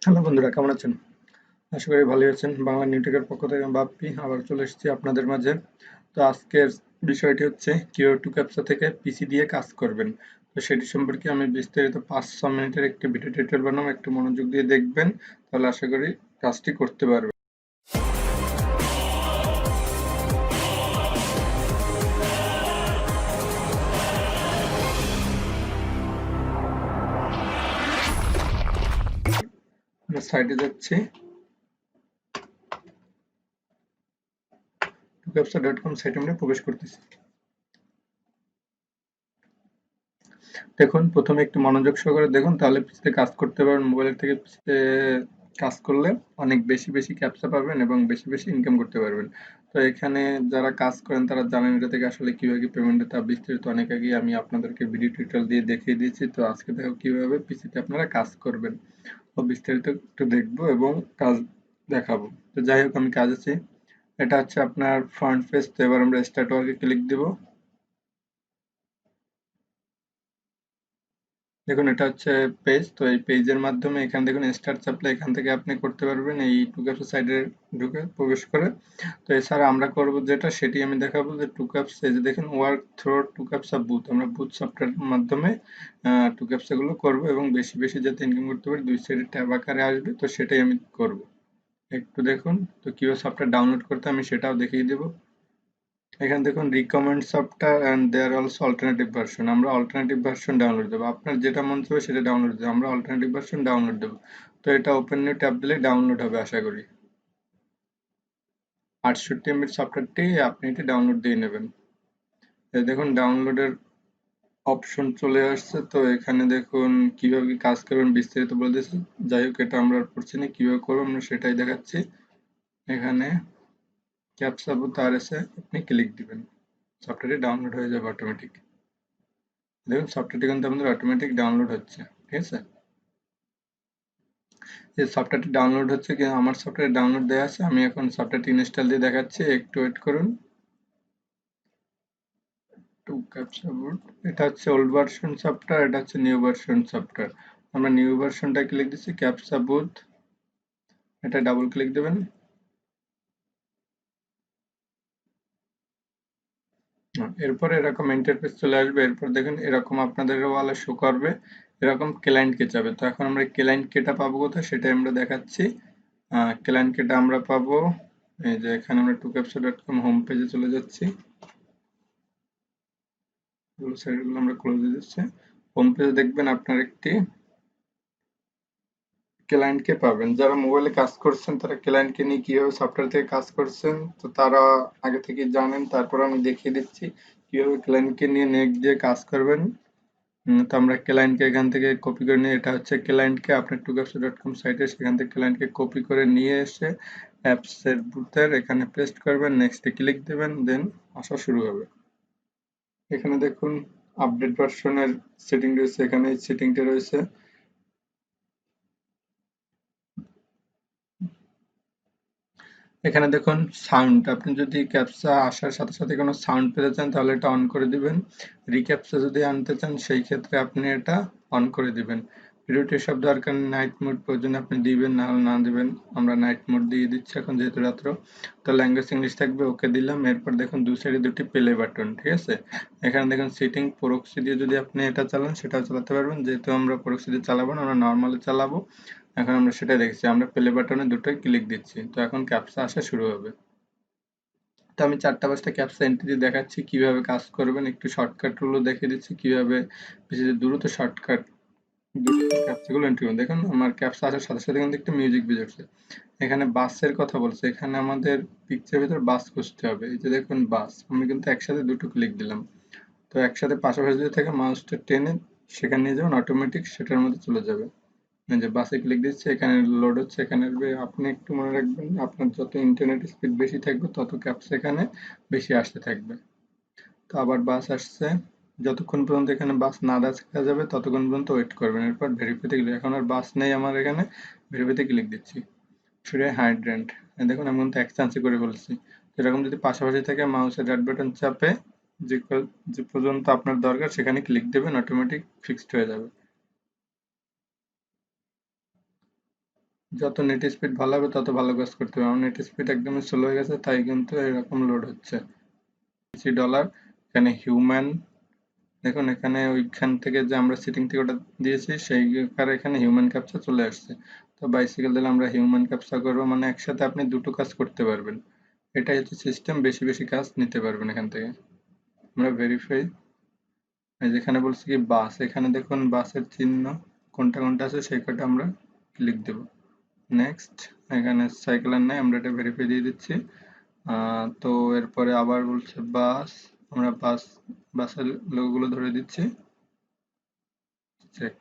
Hello বন্ধুরা, কেমন আছেন? আশা করি ভালোই আছেন। বাংলা নিউটেকের পক্ষ থেকে আমি বাপ্পি আবার চলে এসেছি আপনাদের মাঝে। তো আজকের বিষয়টি হচ্ছে কিভাবে টুক্যাপসা থেকে পিসি দিয়ে কাজ করবেন। তো সেটি সম্পর্কে আমি বিস্তারিত 5-6 মিনিটের একটি ভিডিও টিউটোরিয়াল বানাবো, একটু মনোযোগ দিয়ে দেখবেন, তাহলে আশা করি কাজটি করতে পারবেন। সাইটে যাচ্ছি, টুক্যাপসা.com সাইটে আমরা প্রবেশ করতেছি। দেখুন, প্রথমে একটু মনোযোগ সহকারে দেখুন, তাহলে পিসিতে কাজ করতে পারবেন। মোবাইলের থেকে পিসিতে কাজ করলে অনেক বেশি বেশি ক্যাপচা পাবেন এবং বেশি বেশি ইনকাম করতে পারবেন। তো এখানে যারা কাজ করেন তারা জানেন এটা থেকে আসলে কিভাবে কি পেমেন্ট, তা বিস্তারিত অনেক আগেই আমি আপনাদেরকে ভিডিও টিউটোরিয়াল দিয়ে দেখিয়ে দিয়েছি। তো আজকে দেখো কিভাবে পিসিতে আপনারা কাজ করবেন, তো বিস্তারিত একটু দেখবো এবং কাজ দেখাবো। তো যাই হোক, আমি কাজ আছি। এটা হচ্ছে আপনার ফ্রন্ট পেজ। তো এবার আমরা স্টার্ট ওয়ার্কে ক্লিক দিব। দেখুন, এটা হচ্ছে পেজ। তো এই পেজের মাধ্যমে এখানে দেখুন স্টার্ট চাপলে এখান থেকে আপনি করতে পারবেন এই টুকাপস সাইডে ঢুকে প্রবেশ করে। তো এছাড়া আমরা করব যেটা, সেটি আমি দেখাবো যে টুকাপস, এই যে দেখেন ওয়ার্ক থ্রো টুকাপসা বুথ, আমরা বুথ সফটওয়্যারের মাধ্যমে টুকাপসা গুলো করব এবং বেশি বেশি যাতে ইনকাম করতে পারি, দুই সাইডে ট্যাব আকারে আসবে, তো সেটাই আমি করব। একটু দেখুন তো কিভাবে সফটওয়্যার ডাউনলোড করতে আমি সেটাও দেখিয়ে দেবো। এখানে দেখুন recommend software and there also alternative version, আমরা অল্টারনেটিভ ভার্সন ডাউনলোড দেবো। আপনার যেটা মন চাবে সেটা ডাউনলোড দেবো, আমরা অল্টারনেটিভ ভার্সন ডাউনলোড দেবো। তো এটা ওপেন নিউ ট্যাব দিলে ডাউনলোড হবে আশা করি। 68 এমবির সফটওয়্যারটি আপনি এটি ডাউনলোড দিয়ে নেবেন। এই দেখুন ডাউনলোডের অপশন চলে আসছে। তো এখানে দেখুন কিভাবে কি কাজ করবেন বিস্তারিত বলে দিয়েছি। যাই হোক, এটা আমরা আর পড়ছি না, কিভাবে করবো আমরা সেটাই দেখাচ্ছি। এখানে ক্যাপসা বুথ আর এসে আপনি ক্লিক দিবেন, সফটওয়্যারটি ডাউনলোড হয়ে যাবে অটোমেটিক। দেখুন সফটওয়্যারটি কিন্তু আমাদের অটোমেটিক ডাউনলোড হচ্ছে, ঠিক আছে। এই সফটওয়্যারটি ডাউনলোড হচ্ছে কি, আমার সফটওয়্যার ডাউনলোড দেওয়া আছে, আমি এখন সফটওয়্যারটি ইনস্টল দিয়ে দেখাচ্ছি, একটু ওয়েট করুন। টু ক্যাপচা বুট, এটা হচ্ছে ওল্ড ভার্সন সফটওয়্যার, এটা হচ্ছে নিউ ভার্সন সফটওয়্যার। আমরা নিউ ভার্সনটা ক্লিক দিচ্ছি, ক্যাপচা বুট, এটা ডাবল ক্লিক দেবেন। এরপর এরকম ইন্টারফেস চলে আসবে। এরপর দেখুন এরকম আপনাদের ওয়ালে শো করবে, এরকম ক্লায়েন্ট কে যাবে। তো এখন আমরা ক্লায়েন্ট কেটা পাবো কোথায় সেটাই আমরা দেখাচ্ছি। ক্লায়েন্ট কেটা আমরা পাবো এই যে এখানে, আমরা টুক্যাপসা.com হোম পেজে চলে যাচ্ছি। সাইটগুলো আমরা ক্লোজ দিয়ে দিচ্ছি। হোম পেজে দেখবেন আপনার একটি ক্লায়েন্টকে পাবেন। যারা মোবাইলে কাজ করছেন তারা ক্লায়েন্টকে নিয়ে কিভাবে সফটওয়্যার থেকে কাজ করছেন, তো তারা আগে থেকে জানেন। তারপর আমি দেখিয়ে দিচ্ছি কিভাবে ক্লায়েন্টকে নিয়ে নেক্সট দিয়ে কাজ করবেন। তো আমরা ক্লায়েন্টকে এখান থেকে কপি করে নিয়ে, এটা হচ্ছে ক্লায়েন্টকে আপনার টুক্যাপসা.com সাইটে, সেখান থেকে ক্লায়েন্টকে কপি করে নিয়ে এসে অ্যাপসের বুথের এখানে পেস্ট করবেন, নেক্সটে ক্লিক দেবেন, দেন আসা শুরু হবে। এখানে দেখুন আপডেট ভার্সনের সেটিং রয়েছে, এখানে এই সেটিংটা রয়েছে। এখানে দেখুন সাউন্ড, আপনি যদি ক্যাপচা আসার সাথে সাথে কোনো সাউন্ড পেতে চান তাহলে এটা অন করে দিবেন। রিক্যাপচা যদি আনতে চান সেই ক্ষেত্রে আপনি এটা অন করে দিবেন। ভিডিওটি সব দরকার, নাইট মোড প্রয়োজন আপনি দিবেন, না হলে না দিবেন। আমরা নাইট মোড দিয়ে দিচ্ছি এখন যেহেতু রাত্র। তো ল্যাঙ্গুয়েজ ইংলিশ থাকবে, ওকে দিলাম। এরপর দেখুন দু সাইডে দুটি প্লে বাটন, ঠিক আছে। এখানে দেখুন সেটিং, প্রক্সি দিয়ে যদি আপনি এটা চালান সেটাও চালাতে পারবেন, যেহেতু আমরা প্রক্সি দিয়ে চালাবো না, আমরা নর্মালি চালাবো। এখন আমরা সেটাই দেখছি, আমরা প্লে বাটনে দুটোই ক্লিক দিচ্ছি। তো এখন ক্যাপচা আসা শুরু হবে। তো আমি 4টা 5টা ক্যাপচা এন্ট্রি দিয়ে দেখাচ্ছি কিভাবে কাজ করবেন, একটু শর্টকাট গুলো দেখিয়ে দিচ্ছি কিভাবে বেশি দ্রুত শর্টকাট ক্যাপচাগুলো এন্ট্রি করবেন। দেখুন আমার ক্যাপচা আসার সাথে সাথে কিন্তু একটা মিউজিক বেজেছে। এখানে বাসের কথা বলছে, এখানে আমাদের পিকচারের ভিতর বাস খুঁজতে হবে। এই যে দেখুন বাস, আমি কিন্তু একসাথে দুটো ক্লিক দিলাম। তো একসাথে পাশাপাশি যদি থাকে মাউসটা টেনে সেখানে নিয়ে যাবেন, অটোমেটিক সেটার মধ্যে চলে যাবে। এই যে বাসে ক্লিক দিচ্ছে, এখানে লোড হচ্ছে, এখানে আসবে। আপনি একটু মনে রাখবেন, আপনার যত ইন্টারনেট স্পিড বেশি থাকবে তত ক্যাপস এখানে বেশি আসতে থাকবে। তো আবার বাস আসছে, যতক্ষণ পর্যন্ত এখানে বাস না দেখা যাবে ততক্ষণ পর্যন্ত ওয়েট করবেন। এরপর ভেরিফাইতে ক্লিক, এখন আর বাস নেই আমার এখানে, ভেরিফাইতে ক্লিক দিচ্ছি। শুধু হাইড্রেন্ট, দেখুন আমি কিন্তু এক চান্সে করে ফেলছি। এরকম যদি পাশাপাশি থাকে মাউসের রাইট বাটন চাপে যে যে পর্যন্ত আপনার দরকার সেখানে ক্লিক দেবেন, অটোমেটিক ফিক্সড হয়ে যাবে। যত নেট স্পিড ভালো হবে তত ভালো কাজ করতে হবে। আমার নেট স্পিড একদমই স্লো হয়ে গেছে, তাই কিন্তু এরকম লোড হচ্ছে। $, এখানে হিউম্যান, দেখুন এখানে ওইখান থেকে যে আমরা সিটিং থেকে ওটা দিয়েছি সেই এখানে হিউম্যান ক্যাপচা চলে আসছে। তো বাইসাইকেল দিলে আমরা হিউম্যান ক্যাপচা করবো, মানে একসাথে আপনি দুটো কাজ করতে পারবেন। এটাই হচ্ছে সিস্টেম, বেশি বেশি কাজ নিতে পারবেন এখান থেকে। আমরা ভেরিফাই, যেখানে বলছি কি বাস, এখানে দেখুন বাসের চিহ্ন কোনটা কোনটা আছে সেই কটা আমরা ক্লিক দেব। নেক্সট, এখানে সাইকেল আর নাই, আমরা এটা ভেরিফাই দিয়ে দিচ্ছি। তো এরপরে আবার বলছে বাস, আমরা বাসের লোগোগুলো ধরে দিচ্ছি, চেক।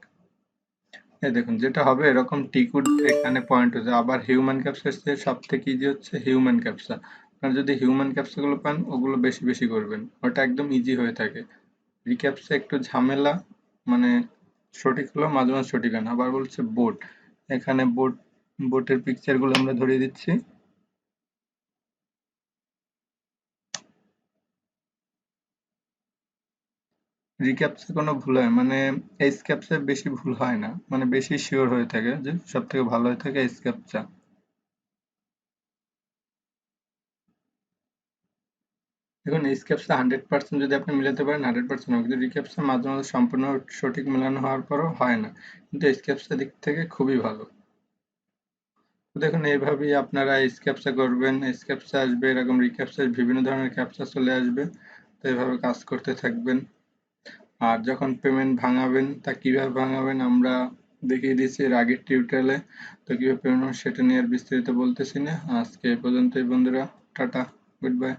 এই দেখুন যেটা হবে এরকম টিকুড এখানে পয়েন্ট হচ্ছে। আবার হিউম্যান ক্যাপচা সব থেকে ইজি হচ্ছে হিউম্যান ক্যাপচা। আপনারা যদি হিউম্যান ক্যাপচা গুলো পান ওগুলো বেশি বেশি করবেন, ওটা একদম ইজি হয়ে থাকে। রিক্যাপচা একটু ঝামেলা, মানে সঠিক হলো মাঝে মাঝে সঠিক হয় না। আবার বলছে বোট, এখানে বোটের পিকচার গুলো আমরা ধরিয়ে দিচ্ছি। রিক্যাপচা কোনো ভুল হয় মানে এস ক্যাপচা বেশি ভুল হয় না, মানে বেশি শিওর হয়ে থাকে, যে সব থেকে ভালো হয়ে থাকে এস ক্যাপচা। দেখুন এই ক্যাপসা 100% যদি আপনি মিলাতে পারেন 100% হবে, কিন্তু রিক্যাপসা মাঝে মাঝে সম্পূর্ণ সঠিক মেলানো হওয়ার পরও হয় না, কিন্তু এই ক্যাপসা দিক থেকে খুবই ভালো। তো দেখুন এইভাবেই আপনারা ক্যাপসা করবেন, ক্যাপসা আসবে, এরকম রিক্যাপসা বিভিন্ন ধরনের ক্যাপসা চলে আসবে। তো এইভাবে কাজ করতে থাকবেন। আর যখন পেমেন্ট ভাঙাবেন তা কিভাবে ভাঙাবেন আমরা দেখিয়ে দিয়েছি এর আগের টিউটোরিয়ালে। তো কিভাবে পেমেন্ট সেটা নিয়ে আর বিস্তারিত বলতেছি না, আজকে এ পর্যন্তই বন্ধুরা। Tata, good bye.